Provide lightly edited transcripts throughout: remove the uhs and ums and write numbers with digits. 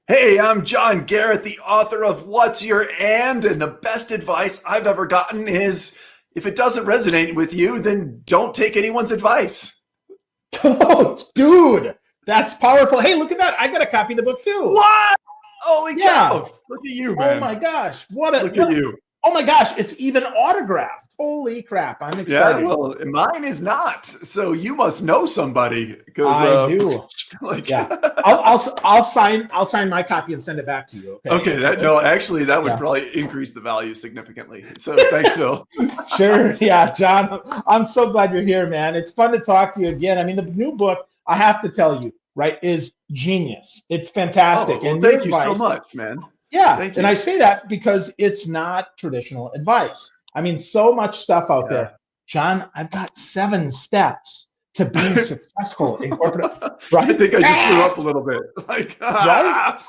Hey, I'm John Garrett, the author of What's Your And the best advice I've ever gotten is if it doesn't resonate with you, then don't take anyone's advice. Oh, dude, that's powerful. Hey, look at that. I got a copy of the book too. What? Holy Yeah. cow. Look at you, Oh man. my gosh. What a Look at what you. oh my gosh, it's even autographed. Holy crap. I'm Yeah, excited. well, mine is not. So you must know somebody because I do. like Yeah. I'll sign my copy and send it back to you. Okay. okay, Is that that good? no, actually that would Yeah. probably increase the value significantly. So thanks, Phil. Sure. Yeah, John. I'm so glad you're here, man. It's fun to talk to you again. I mean, the new book, I have to tell you, right, is genius. It's Oh, fantastic. well, And your thank you so advice. much, man. Yeah, Thank and you. I say that because it's not traditional advice. I mean, so much stuff out Yeah. there. John, I've got 7 steps to being successful in corporate, I right? think I just threw up a little bit. Like, Right?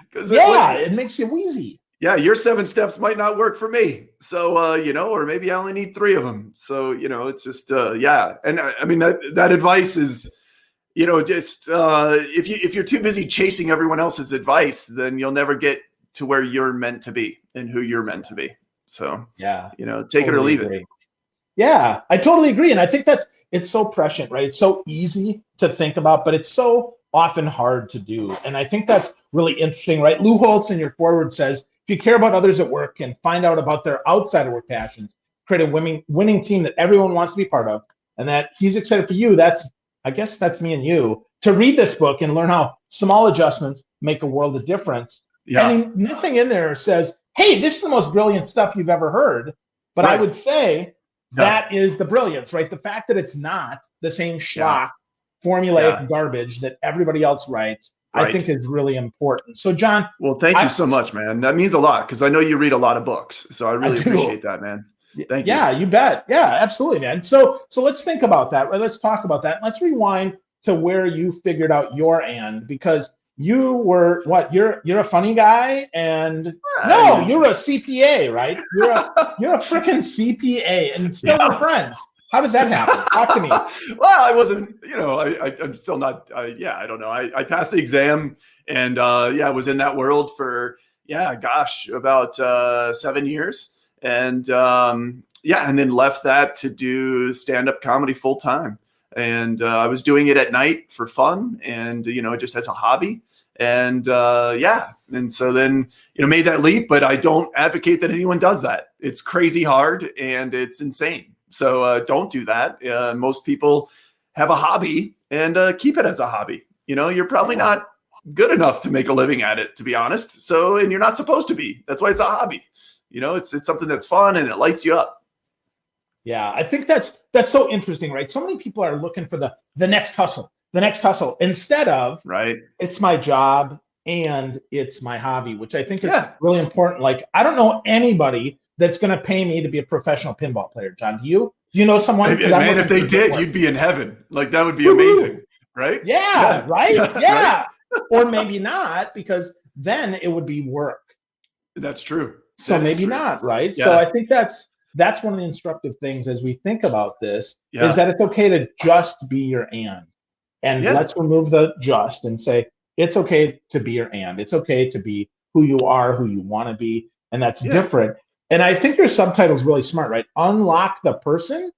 because Yeah, it makes you wheezy. yeah, your 7 steps might not work for me. So, or maybe I only need three of them. So, it's just, yeah. And I mean, that advice is, just if you're too busy chasing everyone else's advice, then you'll never get to where you're meant to be and who you're meant to be. So, Yeah, take it or totally leave it. agree. Yeah, I totally agree. And I think it's so prescient, right? It's so easy to think about, but it's so often hard to do. And I think that's really interesting, right? Lou Holtz in your forward says, if you care about others at work and find out about their outside of work passions, create a winning team that everyone wants to be part of, and that he's excited for you. I guess that's me and you to read this book and learn how small adjustments make a world of difference. I Yeah. mean, nothing in there says, hey, this is the most brilliant stuff you've ever heard. But I Right. would say, Yeah. that is the brilliance, right? The fact that it's not the same Yeah. schlock, formulaic Yeah. garbage that everybody else writes, I Right. think is really important. So, John, Well, thank you I so much, man. That means a lot because I know you read a lot of books. So I I really do. appreciate that, man. Thank you. Yeah, you bet. Yeah, absolutely, man. So let's think about that. Right? Let's talk about that. Let's rewind to where you figured out your and because you were what? You're a funny guy, and no, I, you're a CPA, right? You're a freaking CPA, and still we're yeah. friends. How does that happen? Talk to me. Well, I wasn't, I'm still not, yeah, I don't know. I passed the exam and, yeah, I was in that world for, yeah, gosh, about 7 years. And, yeah, and then left that to do stand-up comedy full time. And I was doing it at night for fun and, just as a hobby. And yeah, and so then, made that leap, but I don't advocate that anyone does that. It's crazy hard and it's insane. So don't do that. Most people have a hobby and keep it as a hobby. You're probably not good enough to make a living at it, to be honest. So, and you're not supposed to be. That's why it's a hobby. It's something that's fun and it lights you up. Yeah, I think that's so interesting, right? So many people are looking for the next hustle, instead of Right. it's my job and it's my hobby, which I think is Yeah. really important. Like, I don't know anybody that's going to pay me to be a professional pinball player. John, do you? Do you know someone? Because I'm Man, if looking they for good did, work. you'd be in heaven. Like that would be Woo-hoo! amazing. Right. Yeah, Yeah. right? Yeah. Right. Yeah. Or maybe not, because then it would be work. That's true. So That is maybe true. not, right? So Yeah. I think that's one of the instructive things as we think about this is Yeah. that it's okay to just be your and Yeah. let's remove the just and say it's okay to be your and. It's okay to be who you are, who you want to be, and that's Yeah. different. And I think your subtitle is really smart, right? Unlock the person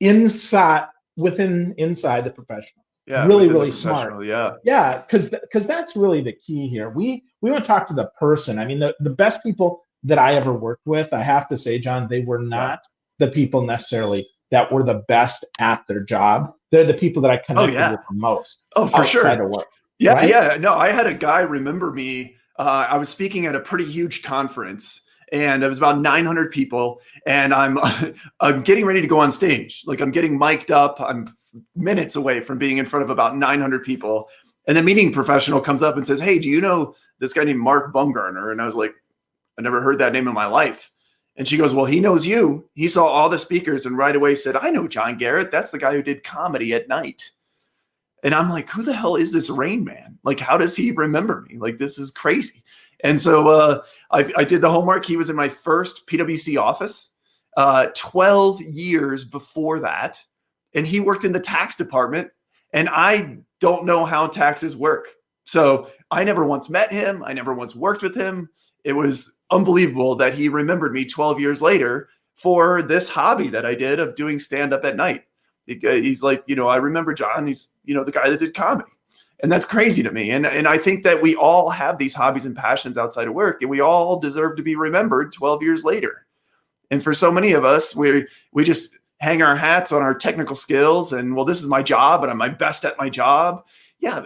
inside inside the professional. Yeah. Really, Within the really smart. professional. Yeah. Yeah, because that's really the key here. We want to talk to the person. I mean, the best people that I ever worked with, I have to say, John, they were Yeah. not the people necessarily that were the best at their job. They're the people that I Oh, connected yeah. with the most Oh, for outside sure. of work. Yeah. Right? Yeah. No, I had a guy remember me. I was speaking at a pretty huge conference and it was about 900 people and I'm, I'm getting ready to go on stage. Like I'm getting mic'd up. I'm minutes away from being in front of about 900 people. And the meeting professional comes up and says, "Hey, do you know this guy named Mark Bumgarner?" And I was like, I never heard that name in my life. And she goes, "Well, he knows you. He saw all the speakers and right away said, I know John Garrett. That's the guy who did comedy at night." And I'm like, who the hell is this Rain Man? Like, how does he remember me? Like, this is crazy. And so I did the homework. He was in my first PwC office 12 years before that. And he worked in the tax department. And I don't know how taxes work. So I never once met him. I never once worked with him. It was unbelievable that he remembered me 12 years later for this hobby that I did of doing stand-up at night. He's like, I remember John. He's, the guy that did comedy. And that's crazy to me. And I think that we all have these hobbies and passions outside of work, and we all deserve to be remembered 12 years later. And for so many of us, we just hang our hats on our technical skills and, well, this is my job and I'm my best at my job. Yeah.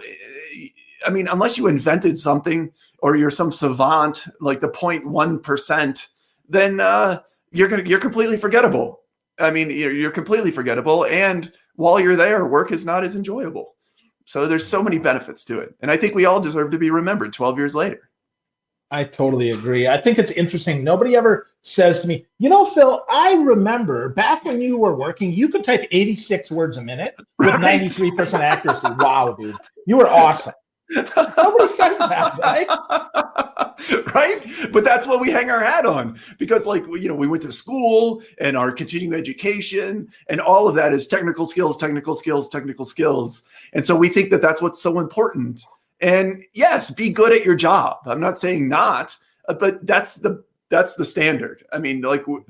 I mean, unless you invented something or you're some savant, like the 0.1%, then you're completely forgettable. I mean, you're completely forgettable. And while you're there, work is not as enjoyable. So there's so many benefits to it. And I think we all deserve to be remembered 12 years later. I totally agree. I think it's interesting. Nobody ever says to me, Phil, I remember back when you were working, you could type 86 words a minute with 93% accuracy. Wow, dude. You were awesome. Nobody says that, right? Right? But that's what we hang our hat on, because we went to school and our continuing education and all of that is technical skills. And so we think that that's what's so important. And yes, be good at your job. I'm not saying not, but that's the standard. I mean,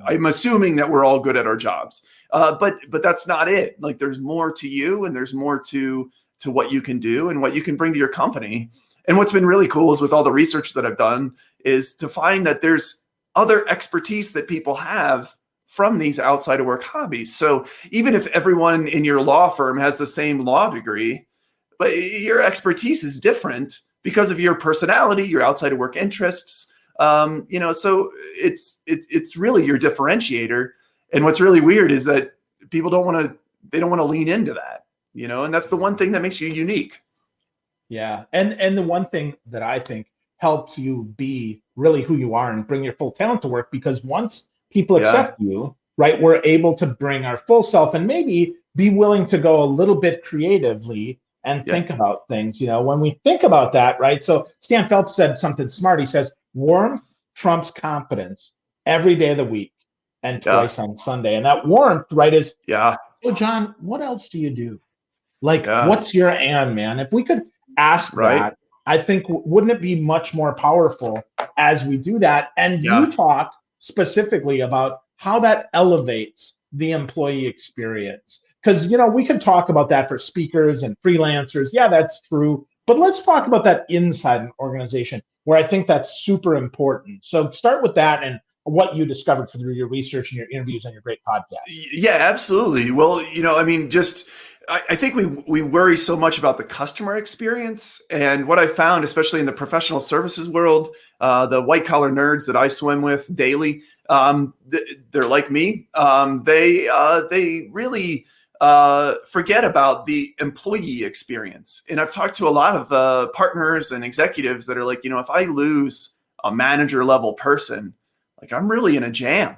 I'm assuming that we're all good at our jobs, but that's not it. Like, there's more to you, and there's more to what you can do and what you can bring to your company. And what's been really cool is, with all the research that I've done, is to find that there's other expertise that people have from these outside of work hobbies. So even if everyone in your law firm has the same law degree, but your expertise is different because of your personality, your outside of work interests. So it's really your differentiator. And what's really weird is that people don't want to lean into that, and that's the one thing that makes you unique. Yeah. And the one thing that I think helps you be really who you are and bring your full talent to work, because once people accept you, right, we're able to bring our full self and maybe be willing to go a little bit creatively and think about things, when we think about that, right? So Stan Phelps said something smart. He says, warmth trumps competence every day of the week and twice on Sunday. And that warmth, right, is, so John, what else do you do? What's your man? If we could ask that, I think, wouldn't it be much more powerful as we do that? And you talk specifically about how that elevates the employee experience. Because, we could talk about that for speakers and freelancers. Yeah, that's true. But let's talk about that inside an organization, where I think that's super important. So start with that and what you discovered through your research and your interviews and your great podcast. Yeah, absolutely. Well, I think we worry so much about the customer experience. And what I found, especially in the professional services world, the white collar nerds that I swim with daily, they're like me. They really forget about the employee experience. And I've talked to a lot of partners and executives that are like, if I lose a manager level person, I'm really in a jam.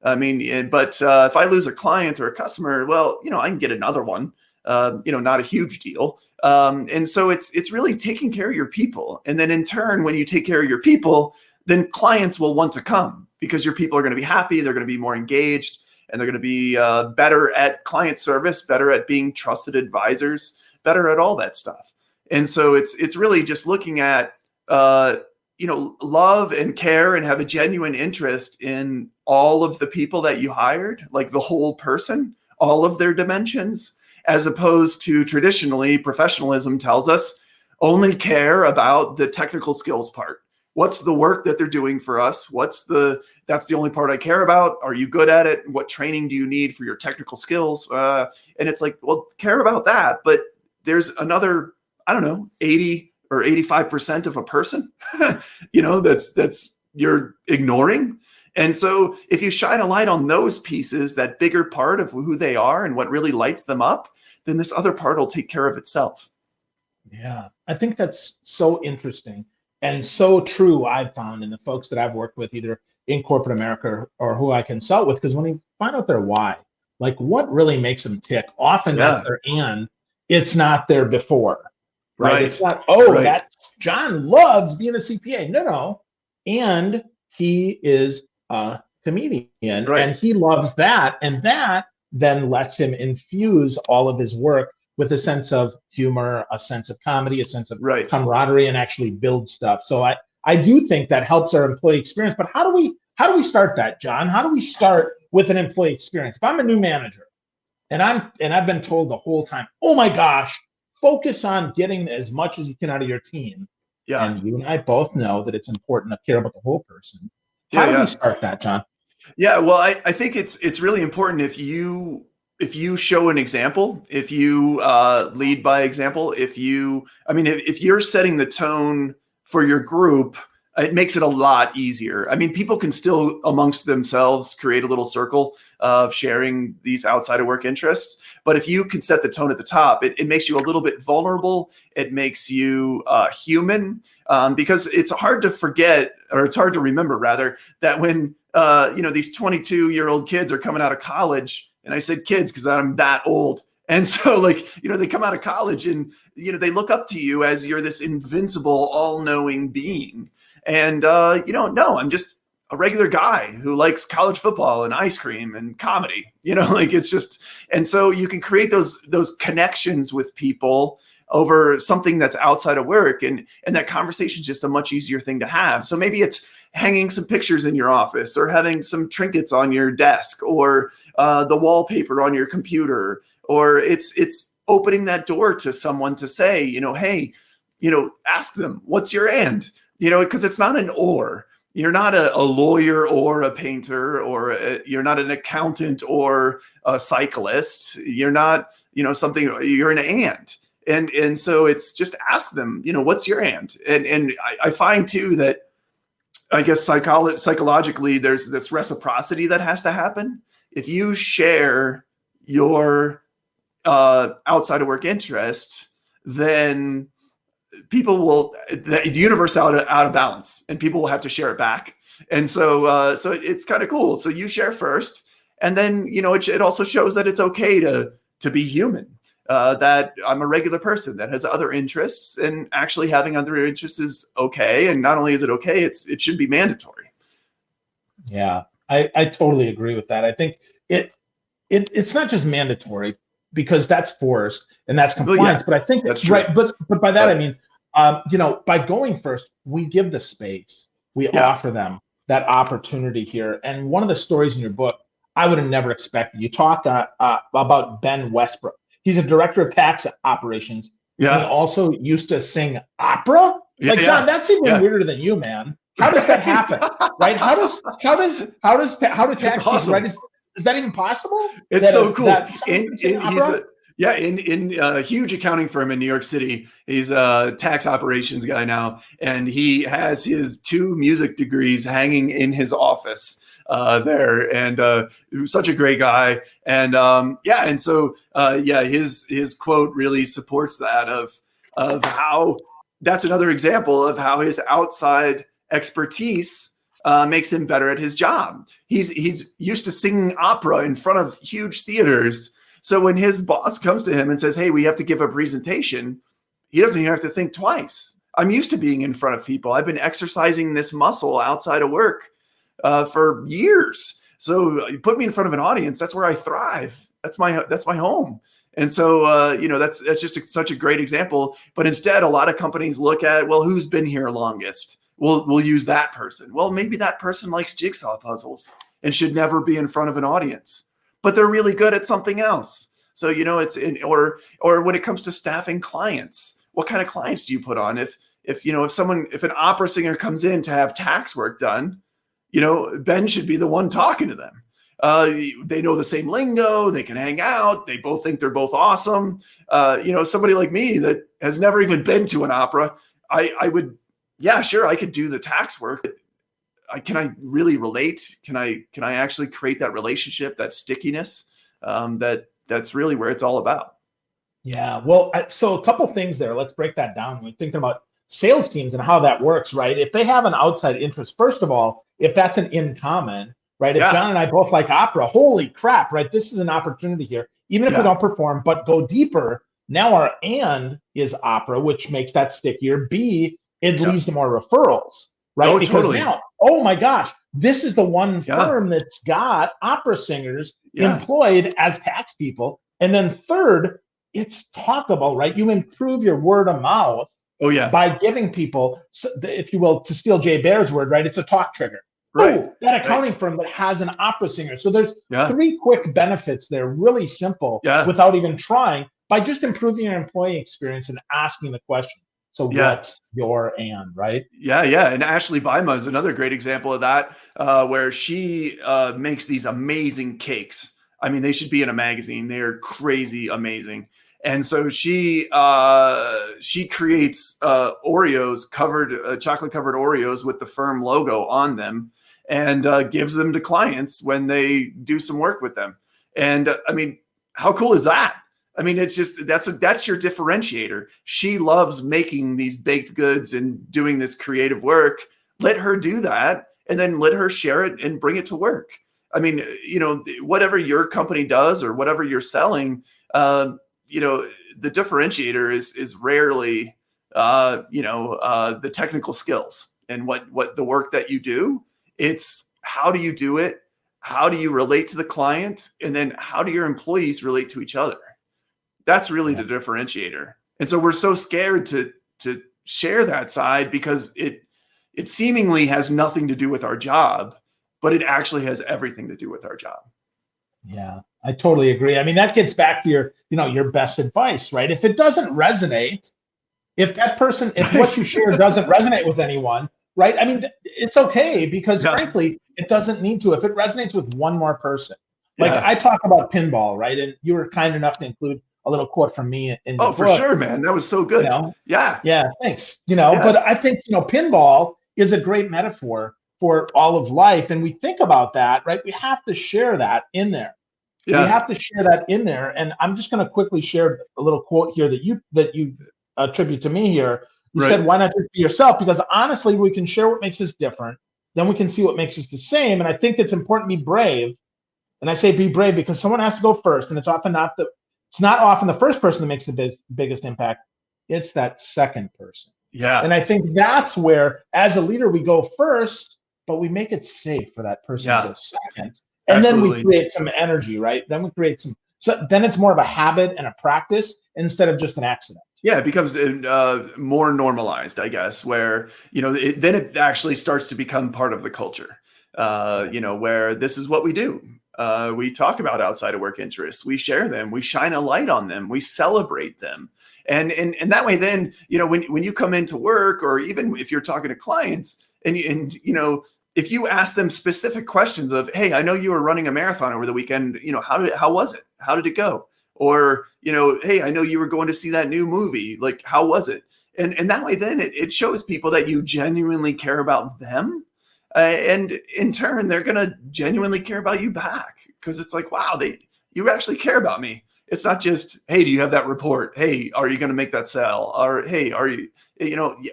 I mean, but if I lose a client or a customer, well, I can get another one. Not a huge deal. And so it's really taking care of your people. And then in turn, when you take care of your people, then clients will want to come, because your people are going to be happy. They're going to be more engaged, and they're going to be better at client service, better at being trusted advisors, better at all that stuff. And so it's really just looking at, love and care and have a genuine interest in all of the people that you hired, like the whole person, all of their dimensions, as opposed to traditionally professionalism tells us only care about the technical skills part. What's the work that they're doing for us? That's the only part I care about. Are you good at it? What training do you need for your technical skills? And it's like, well, care about that, but there's another, 80 or 85% of a person, that's you're ignoring. And so if you shine a light on those pieces, that bigger part of who they are and what really lights them up, then this other part will take care of itself. Yeah, I think that's so interesting and so true. I've found in the folks that I've worked with, either in corporate America or who I consult with, because when you find out their why, what really makes them tick, often that's their and, it's not their before. Right? It's not, that's John loves being a CPA. No. And he is a comedian, and he loves that. And that then lets him infuse all of his work with a sense of humor, a sense of comedy, a sense of Right. camaraderie, and actually build stuff. So I do think that helps our employee experience. But how do we start that, John? How do we start with an employee experience? If I'm a new manager and I've been told the whole time, oh my gosh, focus on getting as much as you can out of your team. Yeah. And you and I both know that it's important to care about the whole person. Yeah, How do yeah. we start that, John? Yeah, well, I think it's really important if you show an example, if you lead by example, if you're setting the tone for your group, it makes it a lot easier. I mean, people can still amongst themselves create a little circle of sharing these outside of work interests. But if you can set the tone at the top, it makes you a little bit vulnerable. It makes you human, because it's hard to forget, or it's hard to remember rather, that when these 22-year-old kids are coming out of college, and I said kids because I'm that old. And so they come out of college and, they look up to you as you're this invincible, all-knowing being. And, no, I'm just a regular guy who likes college football and ice cream and comedy, it's just, and so you can create those connections with people over something that's outside of work. And that conversation is just a much easier thing to have. So maybe it's hanging some pictures in your office, or having some trinkets on your desk, or the wallpaper on your computer, or it's opening that door to someone to say, hey, ask them, what's your and, because it's not an or. You're not a lawyer or a painter, or you're not an accountant or a cyclist. You're not, you're an and so it's just ask them, what's your and I find too that, I guess psychologically, there's this reciprocity that has to happen. If you share your outside of work interest, then the universe out of balance, and people will have to share it back. And so it's kind of cool. So you share first, and then it also shows that it's okay to be human. That I'm a regular person that has other interests, and actually having other interests is okay. And not only is it okay, it should be mandatory. Yeah, I totally agree with that. I think it's not just mandatory, because that's forced and that's compliance. But I think that's true. Right. But by that, I mean, by going first, we give the space, we offer them that opportunity here. And one of the stories in your book, I would have never expected. You talk about Ben Westbrook. He's a director of tax operations. Yeah. He also used to sing opera. John, that's even weirder than you, man. How does that happen? Right? How do tax people, awesome. Right? Is that even possible? It's so cool. In a huge accounting firm in New York City. He's a tax operations guy now, and he has his 2 music degrees hanging in his office there, and such a great guy. And his quote really supports that of how that's another example of how his outside expertise makes him better at his job. He's used to singing opera in front of huge theaters. So when his boss comes to him and says, hey, we have to give a presentation, he doesn't even have to think twice. I'm used to being in front of people. I've been exercising this muscle outside of work for years. So you put me in front of an audience, that's where I thrive. That's my home. And so, that's just such a great example. But instead, a lot of companies look at, well, who's been here longest? We'll use that person. Well, maybe that person likes jigsaw puzzles and should never be in front of an audience, but they're really good at something else. So, or when it comes to staffing clients, what kind of clients do you put on? If an opera singer comes in to have tax work done, Ben should be the one talking to them. They know the same lingo, they can hang out, they both think they're both awesome. Somebody like me that has never even been to an opera, I would, yeah, sure, I could do the tax work. Can I really relate? Can I actually create that relationship, that stickiness? That's really where it's all about. Yeah, well, so a couple things there. Let's break that down. When we're thinking about sales teams and how that works, right? If they have an outside interest, first of all, if that's an in common, right? If John and I both like opera, holy crap, right? This is an opportunity here. Even if we don't perform, but go deeper, now our and is opera, which makes that stickier. B, it leads to more referrals, right? Oh, because totally. now, oh my gosh, this is the one firm that's got opera singers employed as tax people. And then third, it's talkable, right? You improve your word of mouth Oh yeah. by giving people, if you will, to steal Jay Baer's word, right? It's a talk trigger. Right. Oh, that Right. accounting firm that has an opera singer. So there's Yeah. 3 quick benefits there, really simple, Yeah. without even trying, by just improving your employee experience and asking the question. So Yeah. what's your and, right? Yeah, yeah. And Ashley Bima is another great example of that, where she makes these amazing cakes. I mean, they should be in a magazine. They are crazy amazing. And so she creates Oreos covered, chocolate covered Oreos with the firm logo on them, and gives them to clients when they do some work with them. And I mean, how cool is that? I mean, it's just that's your differentiator. She loves making these baked goods and doing this creative work. Let her do that, and then let her share it and bring it to work. I mean, whatever your company does or whatever you're selling, the differentiator is rarely, the technical skills and what the work that you do. It's how do you do it? How do you relate to the client? And then how do your employees relate to each other? That's really the differentiator. And so we're so scared to share that side because it seemingly has nothing to do with our job, but it actually has everything to do with our job. Yeah, I totally agree. I mean, that gets back to your best advice, right? If it doesn't resonate, if what you share doesn't resonate with anyone, right? I mean, it's okay, because frankly, it doesn't need to. If it resonates with one more person, like I talk about pinball, right? And you were kind enough to include a little quote from me in your book. For sure, man. That was so good. Yeah, thanks. But I think, pinball is a great metaphor for all of life. And we think about that, right? We have to share that in there. Yeah. We have to share that in there. And I'm just going to quickly share a little quote here that you attribute to me here. You said, why not just be yourself? Because honestly, we can share what makes us different. Then we can see what makes us the same. And I think it's important to be brave. And I say be brave because someone has to go first. And it's not often the first person that makes the biggest impact. It's that second person. Yeah. And I think that's where, as a leader, we go first, but we make it safe for that person to go second. And Absolutely. Then we create some energy, right? Then we create so then it's more of a habit and a practice instead of just an accident. Yeah, it becomes more normalized, I guess, where, then it actually starts to become part of the culture, where this is what we do. We talk about outside of work interests. We share them. We shine a light on them. We celebrate them. And that way, then, when you come into work, or even if you're talking to clients and if you ask them specific questions of, hey, I know you were running a marathon over the weekend, how was it? How did it go? Or, hey, I know you were going to see that new movie. Like, how was it? And that way, then it shows people that you genuinely care about them. And in turn, they're going to genuinely care about you back, because it's like, wow, you actually care about me. It's not just, hey, do you have that report? Hey, are you going to make that sale? Or, hey, are you,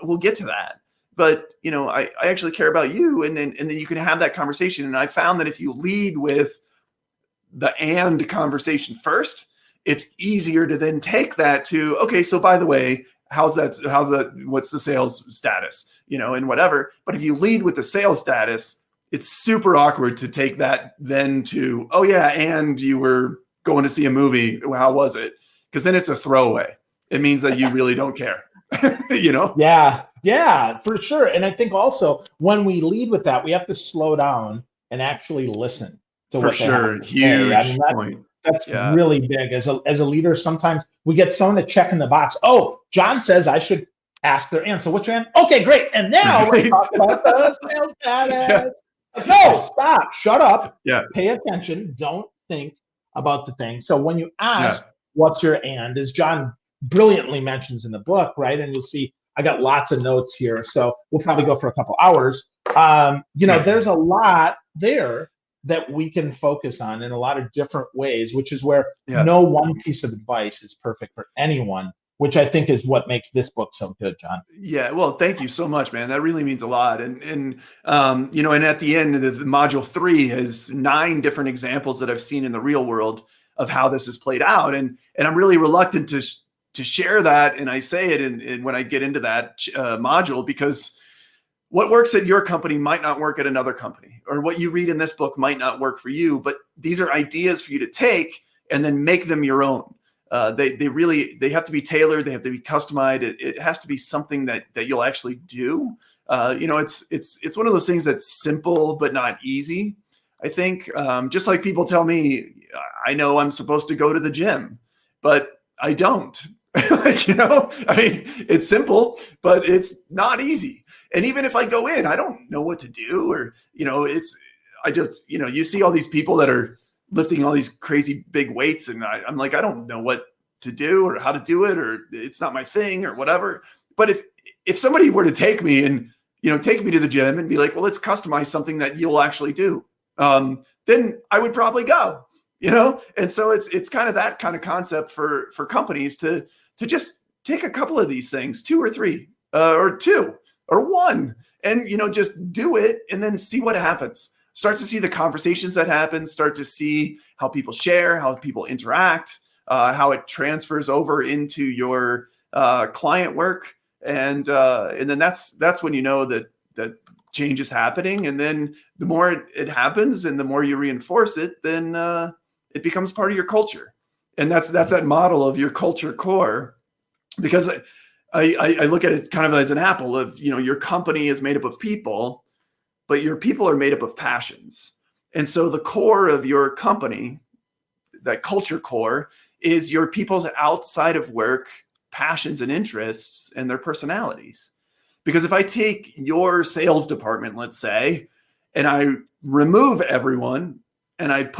we'll get to that. But, I actually care about you. And then you can have that conversation. And I found that if you lead with the and conversation first, it's easier to then take that to, okay, so by the way, how's that, what's the sales status, and whatever. But if you lead with the sales status, it's super awkward to take that then to, oh yeah, and you were going to see a movie. How was it? Because then it's a throwaway. It means that you really don't care, Yeah, for sure. And I think also when we lead with that, we have to slow down and actually listen to what they have to say. I mean, point. That's really big. As a leader, sometimes we get someone to check in the box. Oh, John says I should ask their answer. What's your answer? Okay, great. And now we're talking about the sales status. No, stop. Shut up. Yeah. Pay attention. Don't think about the thing. So when you ask, what's your and, as John brilliantly mentions in the book, right? And you'll see I got lots of notes here, so we'll probably go for a couple hours. There's a lot there that we can focus on in a lot of different ways, which is where no one piece of advice is perfect for anyone, which I think is what makes this book so good, John. Yeah. Well, thank you so much, man. That really means a lot. And at the end, the module 3 has 9 different examples that I've seen in the real world of how this is played out. And I'm really reluctant to share that. And I say it in when I get into that module, because what works at your company might not work at another company, or what you read in this book might not work for you, but these are ideas for you to take and then make them your own. They have to be tailored. They have to be customized. It has to be something that you'll actually do. It's one of those things that's simple but not easy. I think just like people tell me, I know I'm supposed to go to the gym, but I don't. I mean, it's simple, but it's not easy. And even if I go in, I don't know what to do, or you see all these people that are lifting all these crazy big weights, and I'm like, I don't know what to do or how to do it, or it's not my thing or whatever. But if somebody were to take me and take me to the gym and be like, well, let's customize something that you'll actually do, then I would probably go. And so it's kind of that kind of concept for companies to just take a couple of these things, 2 or 3, or 2 or 1, and just do it, and then see what happens. Start to see the conversations that happen. Start to see how people share, how people interact, how it transfers over into your client work, and then that's when that change is happening. And then the more it happens, and the more you reinforce it, then it becomes part of your culture. And that's that model of your culture core, because I look at it kind of as an apple of, your company is made up of people, but your people are made up of passions. And so the core of your company, that culture core, is your people's outside of work passions and interests and their personalities. Because if I take your sales department, let's say, and I remove everyone and I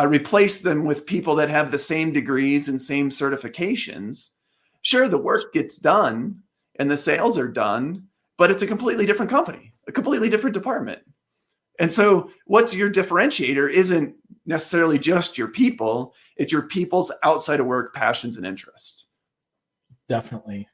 replace them with people that have the same degrees and same certifications, sure, the work gets done and the sales are done, but it's a completely different company, a completely different department. And so what's your differentiator isn't necessarily just your people, it's your people's outside of work passions and interests. Definitely.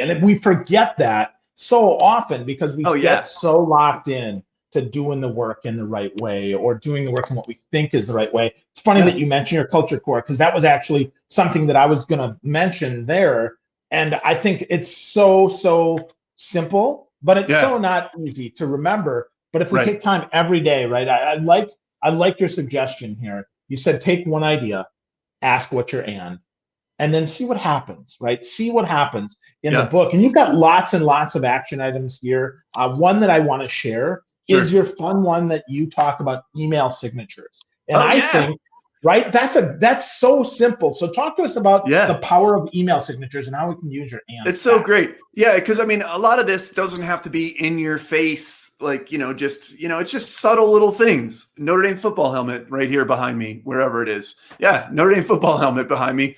And we forget that so often because we get so locked in to doing the work in the right way, or doing the work in what we think is the right way. It's funny that you mentioned your culture core, because that was actually something that I was going to mention there. And I think it's so simple, but it's so not easy to remember. But if we take time every day, right? I like your suggestion here. You said take one idea, ask what you're and then see what happens, right? See what happens in the book. And you've got lots and lots of action items here. One that I want to share is your fun one that you talk about, email signatures. And I think, right, that's so simple. So talk to us about the power of email signatures and how we can use your and. It's so great. Yeah, because I mean, a lot of this doesn't have to be in your face, like, it's just subtle little things. Notre Dame football helmet right here behind me, wherever it is. Yeah, Notre Dame football helmet behind me.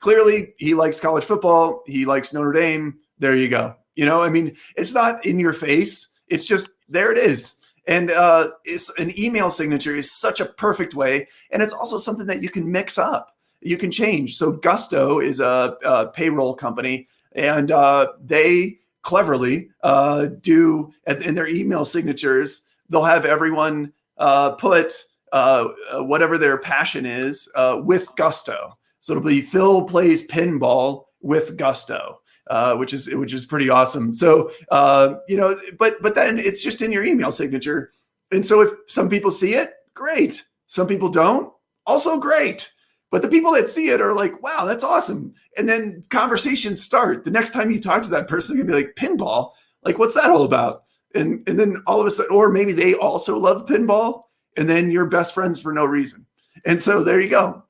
Clearly he likes college football. He likes Notre Dame. There you go. It's not in your face. It's just, there it is. And it's an email signature is such a perfect way. And it's also something that you can mix up. You can change. So Gusto is a payroll company, and they cleverly do in their email signatures, they'll have everyone put whatever their passion is with Gusto. So it'll be Phil plays pinball with Gusto, which is pretty awesome. So but then it's just in your email signature, and so if some people see it, great. Some people don't, also great. But the people that see it are like, wow, that's awesome. And then conversations start. The next time you talk to that person, you're gonna be like, pinball? Like, what's that all about? And then all of a sudden, or maybe they also love pinball, and then you're best friends for no reason. And so there you go.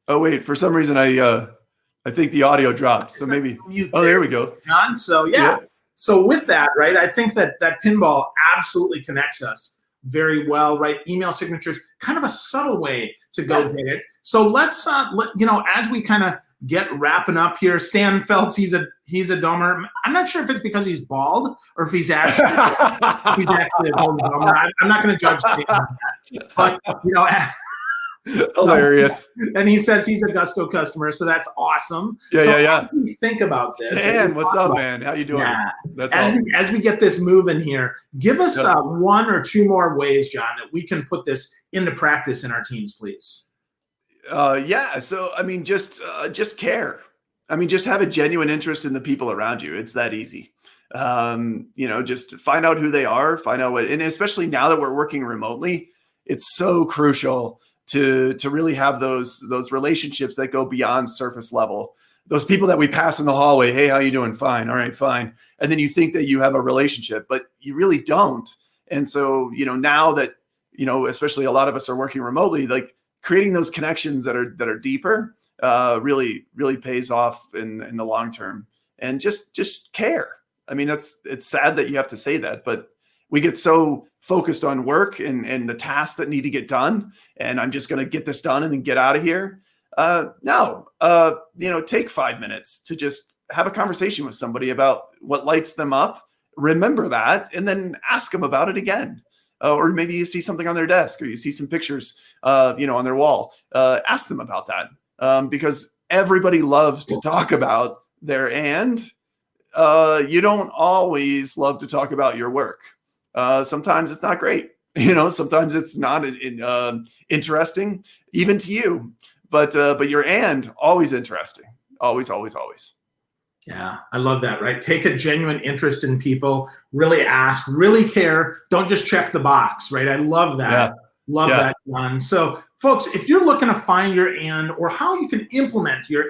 Oh, wait, for some reason, I think the audio dropped. So maybe, there we go. John, so So with that, right, I think that pinball absolutely connects us very well, right? Email signatures, kind of a subtle way to go get it. So let's, as we kind of get wrapping up here, Stan Phelps, he's a domer. I'm not sure if it's because he's bald or if he's actually a domer. I'm not going to judge Stan on that, but hilarious. And he says he's a Gusto customer, so that's awesome. Yeah. How do you think about this? Dan, what's up, man? How you doing? Yeah. That's awesome. As we get this moving here, give us 1 or 2 more ways, John, that we can put this into practice in our teams, please. So I mean, just care. I mean, just have a genuine interest in the people around you. It's that easy. Just find out who they are, find out and especially now that we're working remotely, it's so crucial to really have those relationships that go beyond surface level. Those people that we pass in the hallway, hey, how you doing? Fine. All right, fine. And then you think that you have a relationship, but you really don't. And so, now that, especially a lot of us are working remotely, like creating those connections that are deeper, really, really pays off in the long term. And just care. I mean, it's sad that you have to say that, but we get so focused on work and the tasks that need to get done. And I'm just going to get this done and then get out of here. No, take 5 minutes to just have a conversation with somebody about what lights them up. Remember that, and then ask them about it again. Or maybe you see something on their desk, or you see some pictures, on their wall. Ask them about that, because everybody loves to talk about their you don't always love to talk about your work. Sometimes it's not great. Sometimes it's not interesting, even to you. But your always interesting. Always, always, always. Yeah, I love that, right? Take a genuine interest in people, really ask, really care. Don't just check the box, right? I love that. Yeah. Love that, John. So, folks, if you're looking to find your or how you can implement your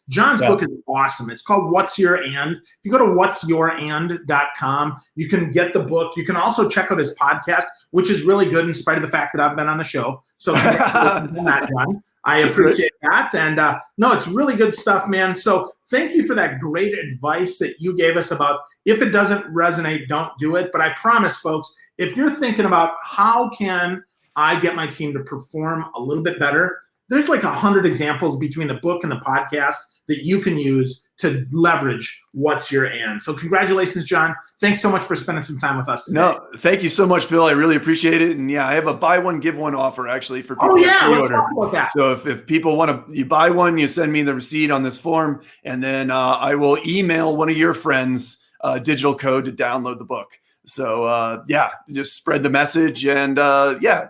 John's book is awesome. It's called What's Your If you go to what'syourand.com, you can get the book. You can also check out his podcast, which is really good in spite of the fact that I've been on the show. So, that, John. I appreciate that. And no, it's really good stuff, man. So thank you for that great advice that you gave us about if it doesn't resonate, don't do it. But I promise, folks, if you're thinking about how can I get my team to perform a little bit better, there's like 100 examples between the book and the podcast that you can use to leverage What's Your So congratulations, John. Thanks so much for spending some time with us today. No, thank you so much, Bill. I really appreciate it. And I have a buy one, give one offer actually for people. Let's talk about that. So if people you buy one, you send me the receipt on this form, and then I will email one of your friends digital code to download the book. So just spread the message and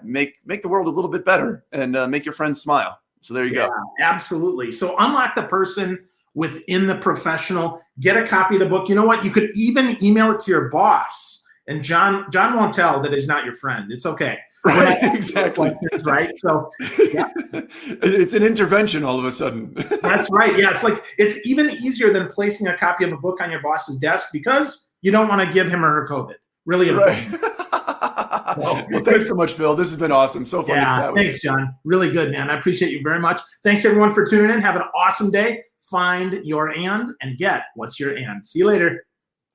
make the world a little bit better and make your friends smile. So there you go. Absolutely. So unlock the person within the professional. Get a copy of the book. You know what? You could even email it to your boss. And John won't tell that he's not your friend. It's okay. Right, exactly. Right. So it's an intervention all of a sudden. That's right. Yeah. It's even easier than placing a copy of a book on your boss's desk because you don't want to give him or her COVID. Really important. Right. Well, thanks so much, Bill. This has been awesome. So fun. Yeah, thanks, John. Really good, man. I appreciate you very much. Thanks, everyone, for tuning in. Have an awesome day. Find your and get what's your See you later.